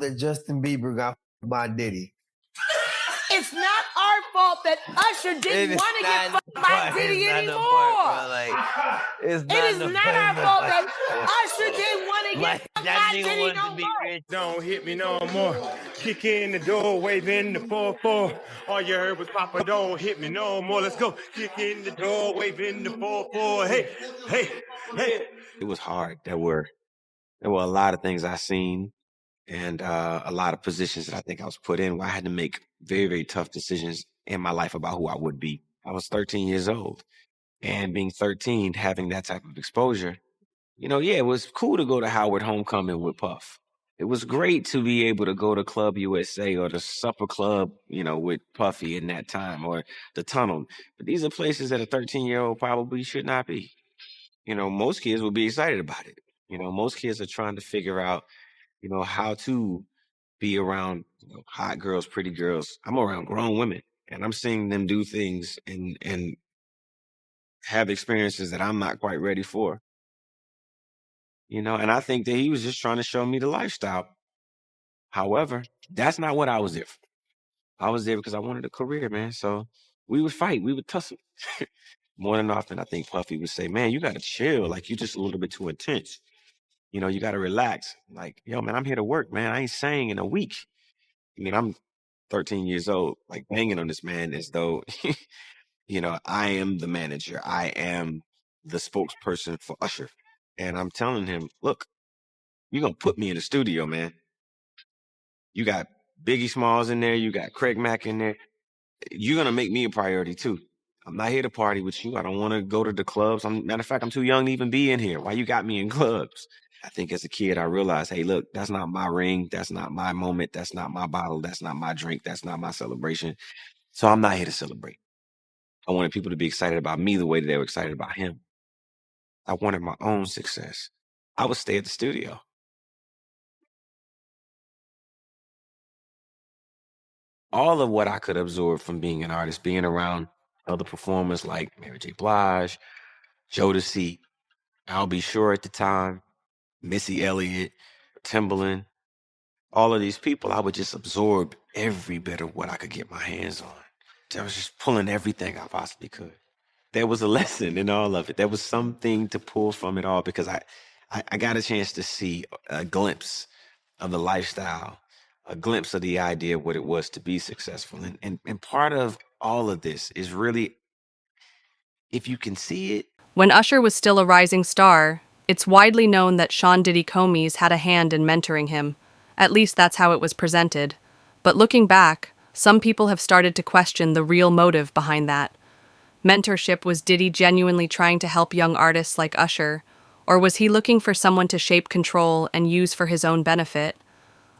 that Justin Bieber got by Diddy? It's not our fault that Usher didn't want to get fucked by Diddy anymore. It is not our fault that Usher didn't want to get fucked by Diddy no more. Don't hit me no more. Kick in the door, waving the 4-4. All you heard was Papa, don't hit me no more. Let's go. Kick in the door, waving the 4-4. Hey, hey, hey. It was hard. There were a lot of things I seen and a lot of positions that I think I was put in where I had to make very, very tough decisions in my life about who I would be. I was 13 years old, and being 13, having that type of exposure, it was cool to go to Howard Homecoming with Puff. It was great to be able to go to Club USA or the Supper Club, with Puffy in that time, or the Tunnel. But these are places that a 13-year-old probably should not be. Most kids would be excited about it. Most kids are trying to figure out, how to be around hot girls, pretty girls. I'm around grown women, and I'm seeing them do things and have experiences that I'm not quite ready for. And I think that he was just trying to show me the lifestyle. However, that's not what I was there for. I was there because I wanted a career, man. So we would fight, we would tussle. More than often, I think Puffy would say, "Man, you got to chill. Like, you're just a little bit too intense. You got to relax. Like, yo, man, I'm here to work, man. I ain't sang in a week." I'm 13 years old, like banging on this man as though, I am the manager. I am the spokesperson for Usher. And I'm telling him, look, you're going to put me in the studio, man. You got Biggie Smalls in there. You got Craig Mack in there. You're going to make me a priority too. I'm not here to party with you. I don't want to go to the clubs. Matter of fact, I'm too young to even be in here. Why you got me in clubs? I think as a kid, I realized, hey, look, that's not my ring. That's not my moment. That's not my bottle. That's not my drink. That's not my celebration. So I'm not here to celebrate. I wanted people to be excited about me the way that they were excited about him. I wanted my own success. I would stay at the studio. All of what I could absorb from being an artist, being around other performers like Mary J. Blige, Jodeci, Al B. Sure at the time, Missy Elliott, Timbaland, all of these people, I would just absorb every bit of what I could get my hands on. I was just pulling everything I possibly could. There was a lesson in all of it. There was something to pull from it all because I got a chance to see a glimpse of the lifestyle, a glimpse of the idea of what it was to be successful. And part of all of this is really, if you can see it. When Usher was still a rising star, it's widely known that Sean Diddy Combs had a hand in mentoring him. At least that's how it was presented. But looking back, some people have started to question the real motive behind that. Mentorship, was Diddy genuinely trying to help young artists like Usher, or was he looking for someone to shape, control, and use for his own benefit?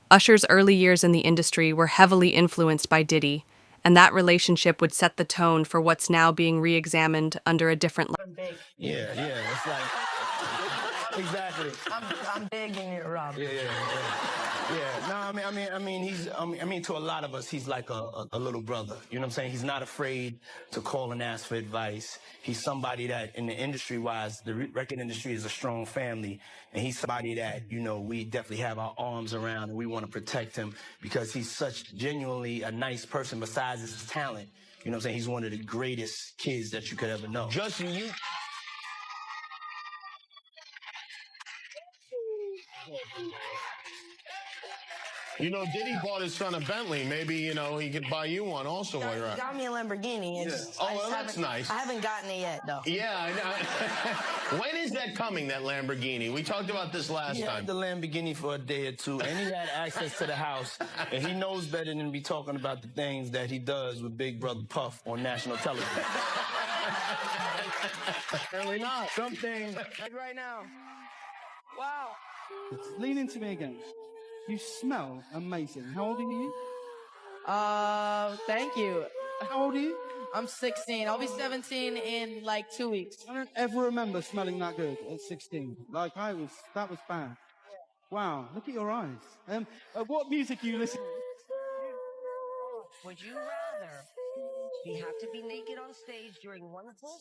Usher's early years in the industry were heavily influenced by Diddy, and that relationship would set the tone for what's now being re-examined under a different light. Yeah, it's like exactly. I'm begging you, Rob. Yeah. No, I mean, to a lot of us, he's like a little brother. You know what I'm saying? He's not afraid to call and ask for advice. He's somebody that, in the industry-wise, the record industry is a strong family, and he's somebody that, we definitely have our arms around, and we want to protect him because he's such genuinely a nice person besides his talent. You know what I'm saying? He's one of the greatest kids that you could ever know. Justin, you... Diddy bought his son a Bentley. Maybe, he could buy you one also while you're out. He got me a Lamborghini. Oh, well, that's nice. I haven't gotten it yet, though. Yeah, I know. When is that coming, that Lamborghini? We talked about this last time. He had the Lamborghini for a day or two, and he had access to the house, and he knows better than to be talking about the things that he does with Big Brother Puff on national television. Apparently not. Something. Right now. Wow. Lean into me again. You smell amazing. How old are you? Thank you. How old are you? I'm 16. I'll be 17 in like 2 weeks. I don't ever remember smelling that good at 16. Like that was bad. Wow, look at your eyes. What music are you listening to? Would you rather have to be naked on stage during one full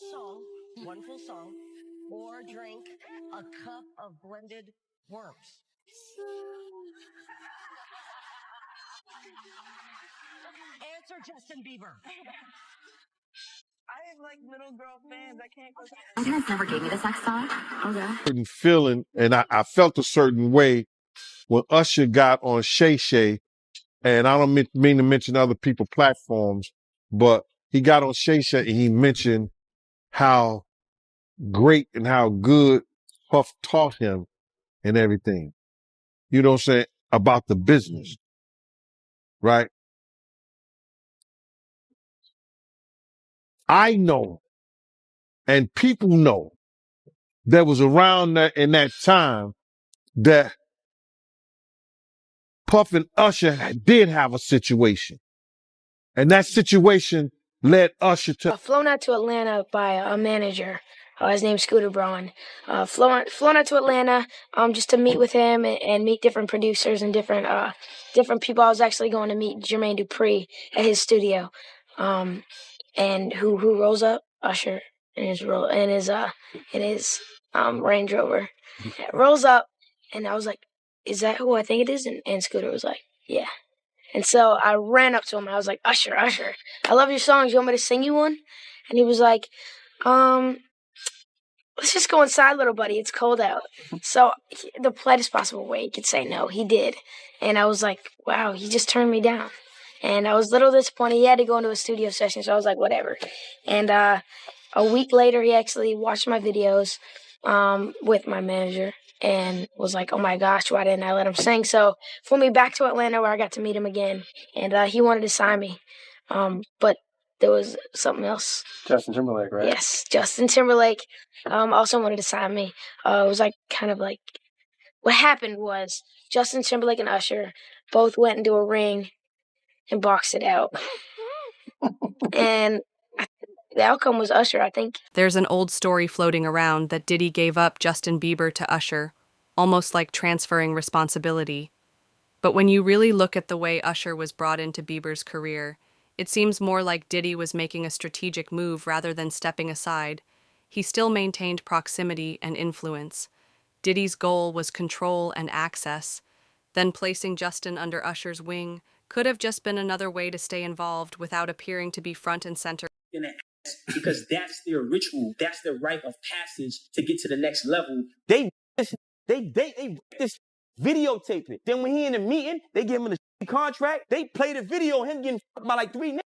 song, or drink a cup of blended worms? Answer Justin Bieber. I have like little girl fans. I can't go. You guys never gave me the sex song. Okay. Certain feeling, and I felt a certain way when Usher got on Shay Shay, and I don't mean to mention other people's platforms, but he got on Shay Shay and he mentioned how great and how good Puff taught him and everything. You know what I'm saying? About the business. Right? I know, and people know, that was around that in that time that Puff and Usher did have a situation. And that situation led Usher to... Flown out to Atlanta by a manager. His name's Scooter Braun. Flown out to Atlanta just to meet with him and meet different producers and different people. I was actually going to meet Jermaine Dupri at his studio. And who rolls up? Usher in his Range Rover. Rolls up, and I was like, "Is that who I think it is?" And Scooter was like, "Yeah." And so I ran up to him. I was like, Usher, I love your songs. You want me to sing you one? And he was like, let's just go inside, little buddy. It's cold out. So the politest possible way he could say no, he did. And I was like, wow, he just turned me down. And I was a little disappointed. He had to go into a studio session, so I was like, whatever. And a week later, he actually watched my videos with my manager and was like, oh my gosh, why didn't I let him sing? So flew me back to Atlanta where I got to meet him again. And he wanted to sign me. But there was something else. Justin Timberlake, right? Yes, Justin Timberlake also wanted to sign me. It was like kind of like what happened was Justin Timberlake and Usher both went into a ring and boxed it out. And the outcome was Usher, I think. There's an old story floating around that Diddy gave up Justin Bieber to Usher, almost like transferring responsibility. But when you really look at the way Usher was brought into Bieber's career, it seems more like Diddy was making a strategic move rather than stepping aside. He still maintained proximity and influence. Diddy's goal was control and access. Then placing Justin under Usher's wing could have just been another way to stay involved without appearing to be front and center. Because that's their ritual. That's their rite of passage to get to the next level. They this videotape it. Then when he in the meeting, they give him the contract. They play the video of him getting fucked by like 3 niggas.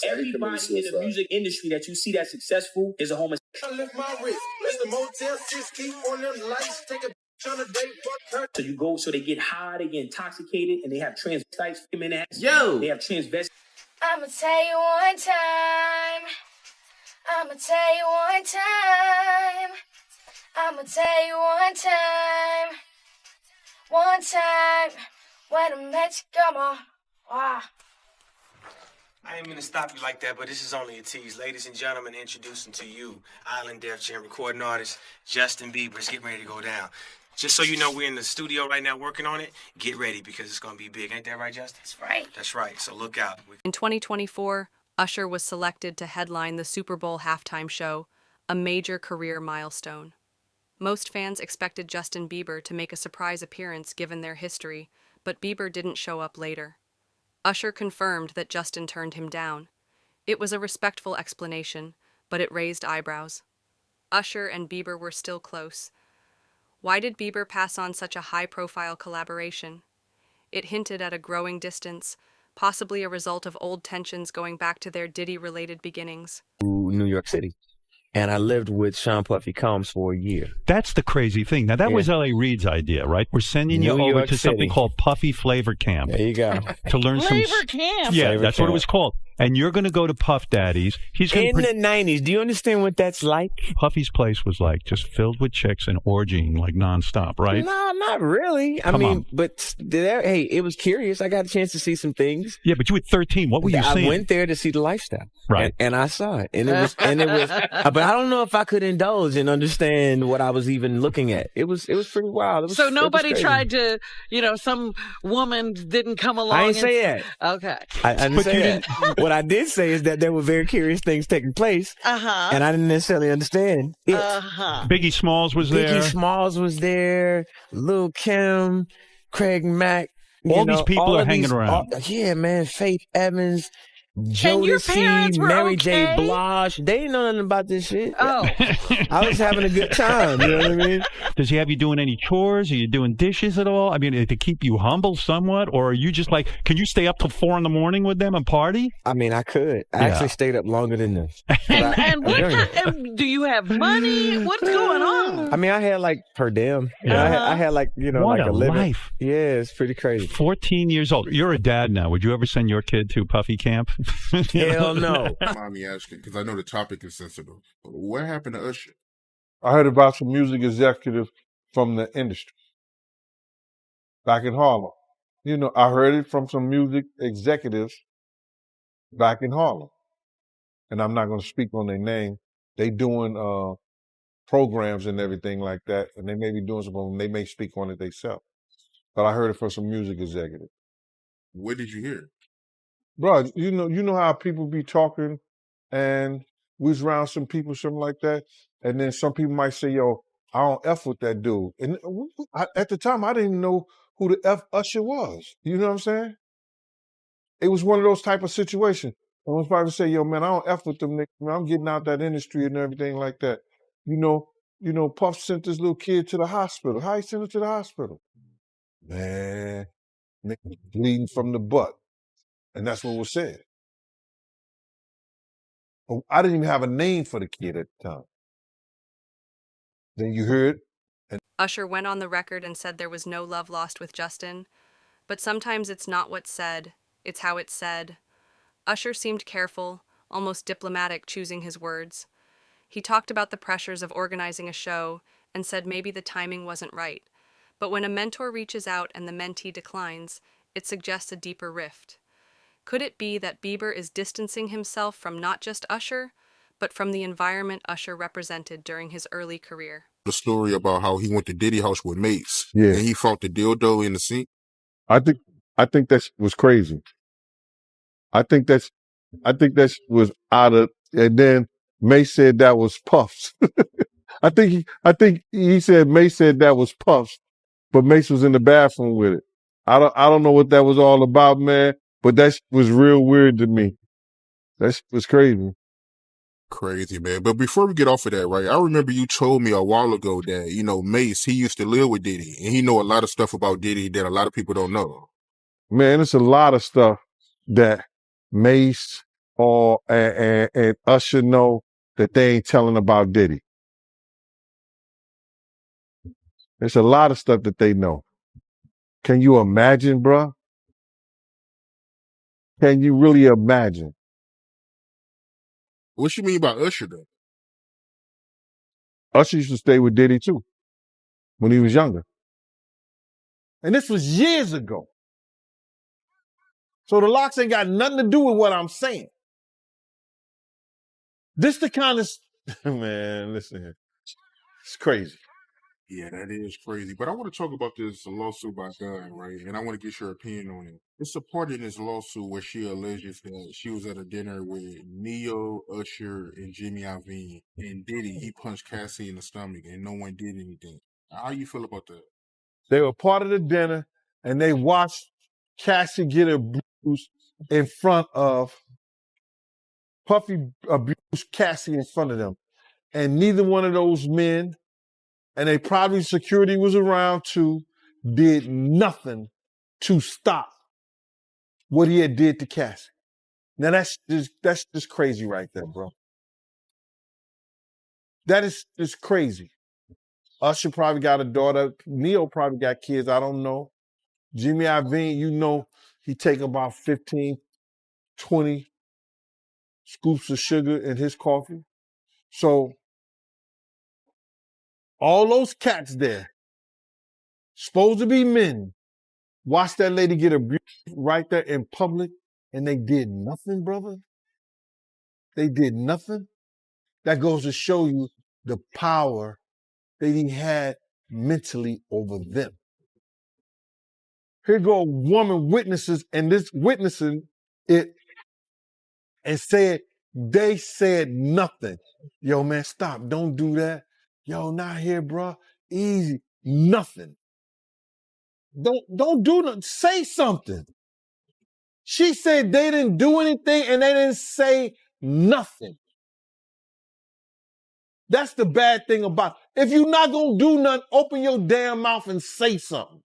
Everybody in the music industry that you see that's successful is a homosexual. I lift my wrist. Let the Motel 6 keep on them lights. Take a on a date, fuck her. So you go, so they get high, they get intoxicated, and they have transvestites in the ass. Yo! They have transvestites. I'ma tell you one time. I'ma tell you one time. I'ma tell you one time. One time. When I met you, come on. Wow. I ain't mean to stop you like that, but this is only a tease. Ladies and gentlemen, introducing to you, Island Def Jam recording artist, Justin Bieber. It's getting ready to go down. Just so you know, we're in the studio right now working on it. Get ready because it's going to be big. Ain't that right, Justin? That's right. That's right. So look out. In 2024, Usher was selected to headline the Super Bowl halftime show, a major career milestone. Most fans expected Justin Bieber to make a surprise appearance given their history, but Bieber didn't show up later. Usher confirmed that Justin turned him down. It was a respectful explanation, but it raised eyebrows. Usher and Bieber were still close. Why did Bieber pass on such a high-profile collaboration? It hinted at a growing distance, possibly a result of old tensions going back to their Diddy-related beginnings. New York City. And I lived with Sean Puffy Combs for a year. That's the crazy thing. Now, that was L.A. Reid's idea, right? We're sending you over to something called Puffy Flavor Camp. There you go. To learn Flavor Camp? Yeah, Flavor that's Camp. what it was called. And you're going to go to Puff Daddy's. He's going In the 90s. Do you understand what that's like? Puffy's place was like just filled with chicks and orgying like nonstop, right? No, not really. I mean, but there, hey, it was curious. I got a chance to see some things. Yeah, but you were 13. What were you seeing? I went there to see the lifestyle. Right. And I saw it. And it was, but I don't know if I could indulge and understand what I was even looking at. It was pretty wild. So nobody tried to, some woman didn't come along. I didn't say that. Okay. I didn't say that. What I did say is that there were very curious things taking place. And I didn't necessarily understand it. Biggie Smalls was there. Biggie Smalls was there. Lil' Kim, Craig Mack. All these people are hanging around. Yeah, man. Faith Evans. Jodeci, Mary okay? J. Blige, they didn't know nothing about this shit. Oh. I was having a good time, you know what I mean? Does he have you doing any chores? Are you doing dishes at all? I mean, to keep you humble somewhat? Or are you just like, can you stay up till 4 a.m. with them and party? I mean, I could. I actually stayed up longer than this. And what kind, do you have money? What's going on? I mean, I had like per diem. Yeah. I had like, you know, What like a a living. life. Yeah, it's pretty crazy. 14 years old. You're a dad now. Would you ever send your kid to Puffy camp? Hell no. Mind me asking, because I know the topic is sensitive. What happened to Usher? I heard about some music executive from the industry back in Harlem. You know, I heard it from some music executives back in Harlem. And I'm not going to speak on their name. They doing programs and everything like that. And they may be doing something. They may speak on it themselves. But I heard it from some music executive. What did you hear? Bro, you know how people be talking and we was around some people, something like that. And then some people might say, yo, I don't F with that dude. And at the time, I didn't even know who the F Usher was. You know what I'm saying? It was one of those type of situations. I was probably say, yo, man, I don't F with them niggas. Man, I'm getting out that industry and everything like that. You know, Puff sent this little kid to the hospital. How he sent him to the hospital? Man, nigga bleeding from the butt. And that's what was said. I didn't even have a name for the kid at the time. Then you heard. Usher went on the record and said there was no love lost with Justin, but sometimes it's not what's said, it's how it's said. Usher seemed careful, almost diplomatic, choosing his words. He talked about the pressures of organizing a show and said maybe the timing wasn't right. But when a mentor reaches out and the mentee declines, it suggests a deeper rift. Could it be that Bieber is distancing himself from not just Usher, but from the environment Usher represented during his early career? The story about how he went to Diddy house with Mace. Yeah. And he fought the dildo in the sink. I think that was crazy. I think that was out of, and then Mace said that was Puffs. I think he said Mace said that was Puffs, but Mace was in the bathroom with it. I don't know what that was all about, man, but that was real weird to me. That was crazy. Crazy, man. But before we get off of that, right, I remember you told me a while ago that, you know, Mace, he used to live with Diddy, and he know a lot of stuff about Diddy that a lot of people don't know. Man, it's a lot of stuff that Mace and Usher know that they ain't telling about Diddy. There's a lot of stuff that they know. Can you imagine, bruh? Can you really imagine? What you mean by Usher, though? Usher used to stay with Diddy, too, when he was younger. And this was years ago. So the locks ain't got nothing to do with what I'm saying. This the kind of... Man, listen here. It's crazy. Yeah, that is crazy. But I want to talk about this lawsuit by Gunn, right? And I want to get your opinion on it. It's a part in this lawsuit where she alleges that she was at a dinner with Neo, Usher, and Jimmy Iovine. And Diddy, he punched Cassie in the stomach and no one did anything. How you feel about that? They were part of the dinner and they watched Cassie get abused in front of Puffy abused Cassie in front of them. And neither one of those men, and they probably security was around too, did nothing to stop what he had did to Cassie. Now that's just crazy right there, bro. That is just crazy. Usher probably got a daughter. Neo probably got kids. I don't know. Jimmy Iovine, you know, he take about 15, 20 scoops of sugar in his coffee. So all those cats there, supposed to be men, watch that lady get abused right there in public, and they did nothing, brother. They did nothing. That goes to show you the power that he had mentally over them. Here go a woman witnesses, and this witnessing it and said, they said nothing. Yo, man, stop. Don't do that. Yo, not here, bro. Easy. Nothing. Don't do nothing. Say something. She said they didn't do anything and they didn't say nothing. That's the bad thing about it. If you're not going to do nothing, open your damn mouth and say something.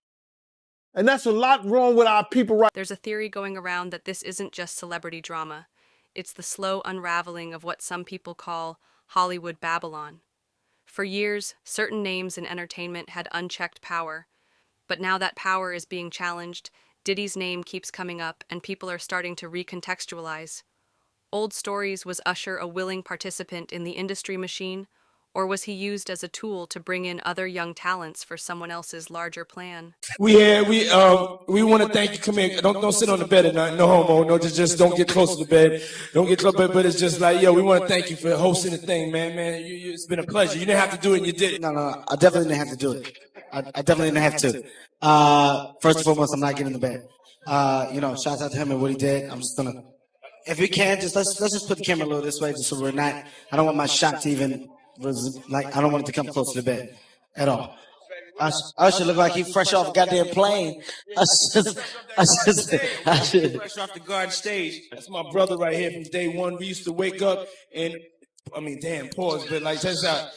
And that's a lot wrong with our people right. There's a theory going around that this isn't just celebrity drama. It's the slow unraveling of what some people call Hollywood Babylon. For years, certain names in entertainment had unchecked power. But now that power is being challenged, Diddy's name keeps coming up and people are starting to recontextualize. Old stories, was Usher a willing participant in the industry machine, or was he used as a tool to bring in other young talents for someone else's larger plan? We want to thank you. Come here. Don't sit on the bed at night. No homo. No, just don't get close to the bed. Don't get close. But it's just like, yo, we want to thank you for hosting the thing, man. It's been a pleasure. You didn't have to do it, and you did it. No, I definitely didn't have to do it. I definitely didn't have to. First and foremost, I'm not getting in the bed. Shout out to him and what he did. I'm just gonna, if we can, let's just put the camera a little this way, just so we're not. I don't want my shot to even I don't want it to come close to the bed at all. Usher look like he fresh off a goddamn plane. Usher. Fresh off the garden stage. That's my brother right here from day one. We used to wake up and, damn, pause, but like, check this out.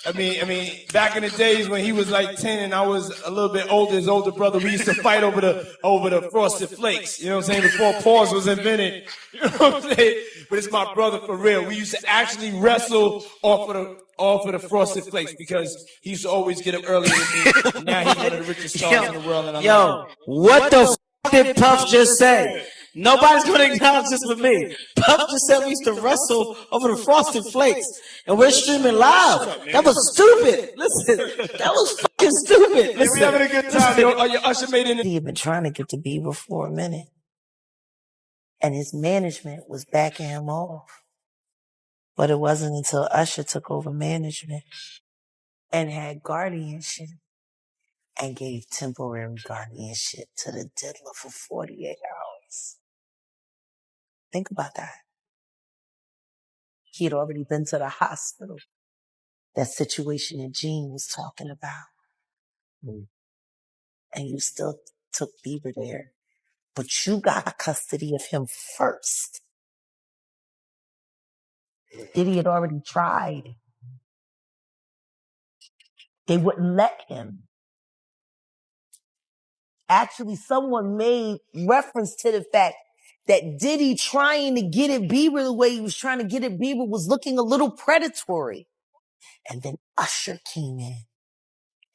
Back in the days when he was like 10 and I was a little bit older, his older brother, we used to fight over the Frosted Flakes. You know what I'm saying? Before pause was invented. You know what I'm saying? But it's my brother for real. We used to actually wrestle off of the Frosted Flakes because he used to always get up earlier than me. Now he's one of the richest stars in the world. And what the f did Puff just say? Nobody's going to acknowledge this with me. Puff just said we used to wrestle over the Frosted Flakes, and we're streaming live. That was stupid. Listen, that was fucking stupid. Listen, we're having a good time. Usher made it. He had been trying to get to Bieber for a minute, and his management was backing him off. But it wasn't until Usher took over management and had guardianship and gave temporary guardianship to the diddler for 48 hours. Think about that. He had already been to the hospital. That situation that Gene was talking about. And you still took Bieber there. But you got custody of him first. Diddy had already tried. They wouldn't let him. Actually, someone made reference to the fact that Diddy trying to get at Bieber the way he was trying to get at Bieber was looking a little predatory. And then Usher came in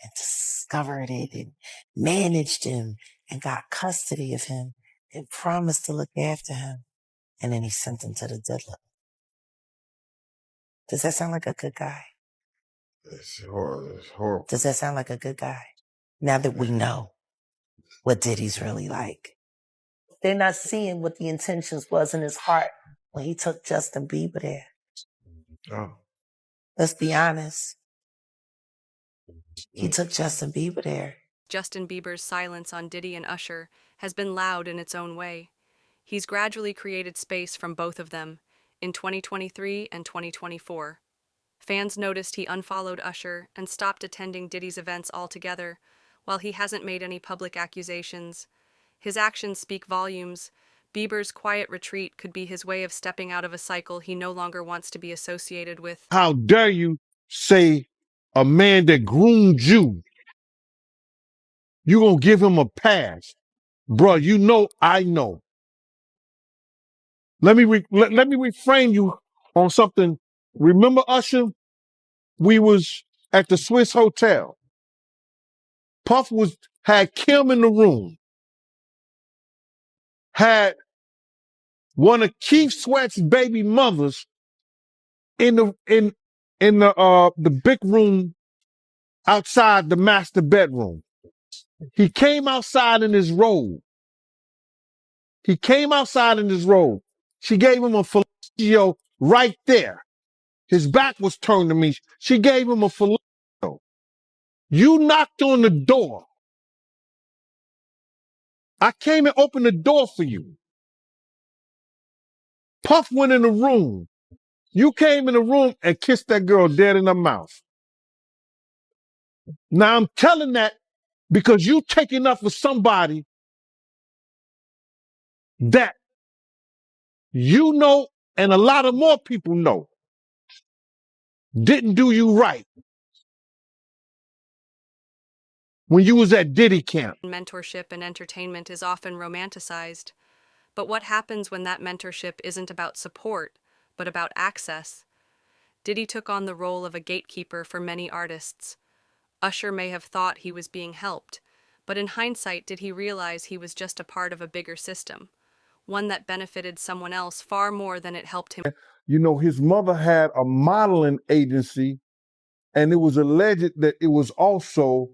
and discovered it and managed him and got custody of him and promised to look after him. And then he sent him to the diddler. Does that sound like a good guy? It's horrible. Does that sound like a good guy? Now that we know what Diddy's really like. They're not seeing what the intentions was in his heart when he took Justin Bieber there. Oh. Let's be honest. He took Justin Bieber there. Justin Bieber's silence on Diddy and Usher has been loud in its own way. He's gradually created space from both of them in 2023 and 2024. Fans noticed he unfollowed Usher and stopped attending Diddy's events altogether, while he hasn't made any public accusations. His actions speak volumes. Bieber's quiet retreat could be his way of stepping out of a cycle he no longer wants to be associated with. How dare you say a man that groomed you, you gonna give him a pass? Bruh, you know I know. Let me reframe you on something. Remember Usher? We was at the Swiss Hotel. Puff had Kim in the room. Had one of Keith Sweat's baby mothers in the big room outside the master bedroom. He came outside in his robe. She gave him a fellatio right there. His back was turned to me. She gave him a fellatio. You knocked on the door. I came and opened the door for you. Puff went in the room. You came in the room and kissed that girl dead in her mouth. Now I'm telling that because you taking up for somebody that you know and a lot of more people know didn't do you right when you was at Diddy camp? Mentorship and entertainment is often romanticized. But what happens when that mentorship isn't about support, but about access? Diddy took on the role of a gatekeeper for many artists. Usher may have thought he was being helped, but in hindsight, did he realize he was just a part of a bigger system, one that benefited someone else far more than it helped him? You know, his mother had a modeling agency, and it was alleged that it was also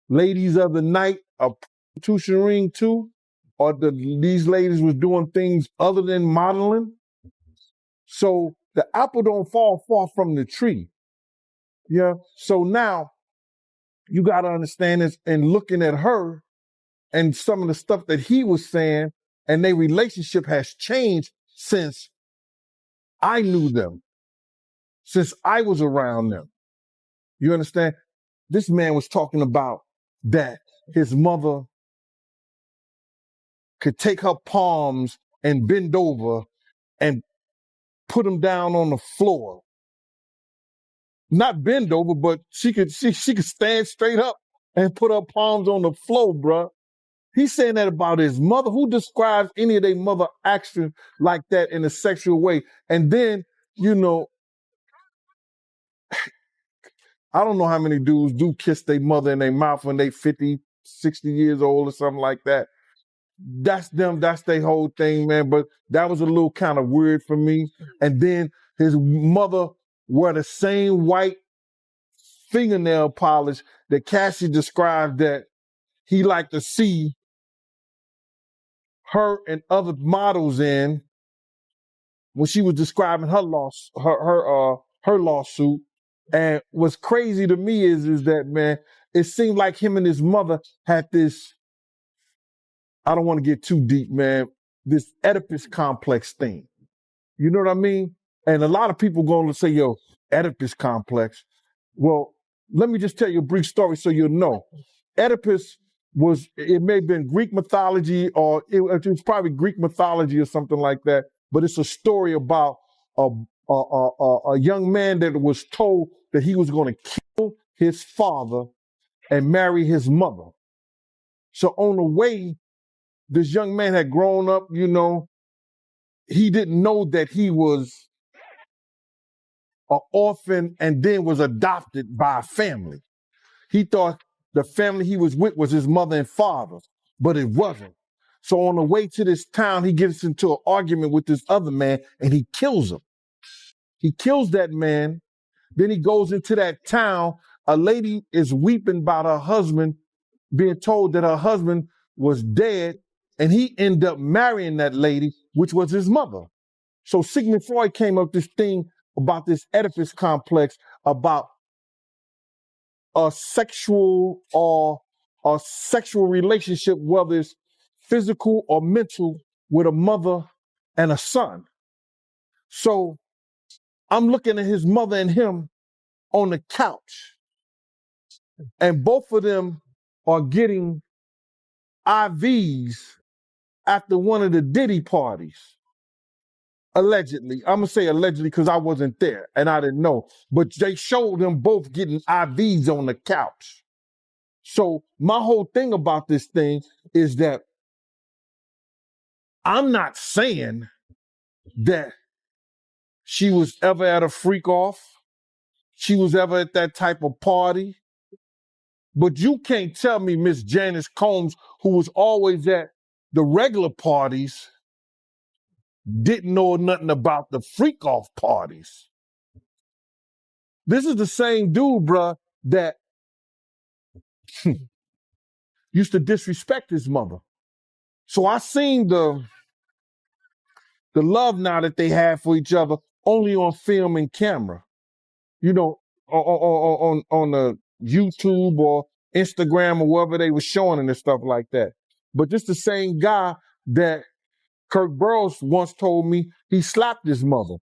ladies of the night, a prostitution ring too, or these ladies was doing things other than modeling. So the apple don't fall far from the tree. Yeah. So now you got to understand this, and looking at her and some of the stuff that he was saying, and their relationship has changed since I knew them, since I was around them. You understand? This man was talking about that his mother could take her palms and bend over and put them down on the floor. Not bend over, but she could stand straight up and put her palms on the floor, bruh. He's saying that about his mother. Who describes any of their mother action like that in a sexual way? And then, you know, I don't know how many dudes do kiss their mother in their mouth when they 50, 60 years old or something like that. That's them. That's their whole thing, man. But that was a little kind of weird for me. And then his mother wore the same white fingernail polish that Cassie described that he liked to see her and other models in when she was describing her lawsuit. And what's crazy to me is that, man, it seemed like him and his mother had this, I don't want to get too deep, man, this Oedipus complex thing. You know what I mean? And a lot of people going to say, yo, Oedipus complex. Well, let me just tell you a brief story so you'll know. Oedipus it may have been Greek mythology, or it was probably Greek mythology or something like that, but it's a story about a young man that was told that he was going to kill his father and marry his mother. So on the way, this young man had grown up, you know, he didn't know that he was an orphan and then was adopted by a family. He thought the family he was with was his mother and father, but it wasn't. So on the way to this town, he gets into an argument with this other man and he kills him. He kills that man. Then he goes into that town. A lady is weeping about her husband, being told that her husband was dead, and he ended up marrying that lady, which was his mother. So Sigmund Freud came up with this thing about this Oedipus complex, about a sexual relationship, whether it's physical or mental, with a mother and a son. So I'm looking at his mother and him on the couch, and both of them are getting IVs after one of the Diddy parties. Allegedly. I'm going to say allegedly because I wasn't there and I didn't know. But they showed them both getting IVs on the couch. So my whole thing about this thing is that I'm not saying that she was ever at a freak off. She was ever at that type of party. But you can't tell me Miss Janice Combs, who was always at the regular parties, didn't know nothing about the freak off parties. This is the same dude, bruh, that used to disrespect his mother. So I seen the love now that they have for each other only on film and camera. You know, on the YouTube or Instagram or wherever they were showing it and stuff like that. But this the same guy that Kirk Burrows once told me he slapped his mother.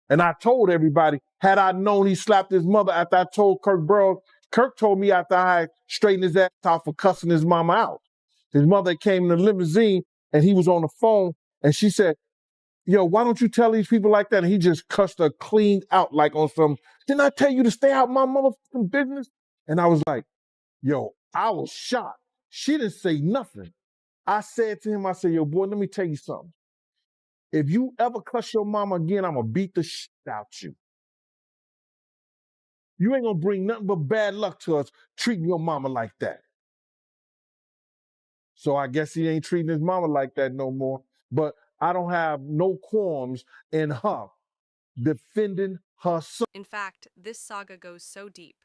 And I told everybody, had I known he slapped his mother after I told Kirk Burrows Kirk told me after I straightened his ass out for cussing his mama out. His mother came in the limousine and he was on the phone and she said, yo, why don't you tell these people like that? And he just cussed her clean out like on some, didn't I tell you to stay out my motherfucking business? And I was like, yo, I was shocked. She didn't say nothing. I said to him, I said, yo, boy, let me tell you something. If you ever cuss your mama again, I'm going to beat the shit out you. You ain't going to bring nothing but bad luck to us treating your mama like that. So I guess he ain't treating his mama like that no more. But I don't have no qualms in her defending her son. In fact, this saga goes so deep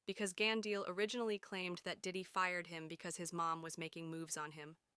because Gandil originally claimed that Diddy fired him because his mom was making moves on him.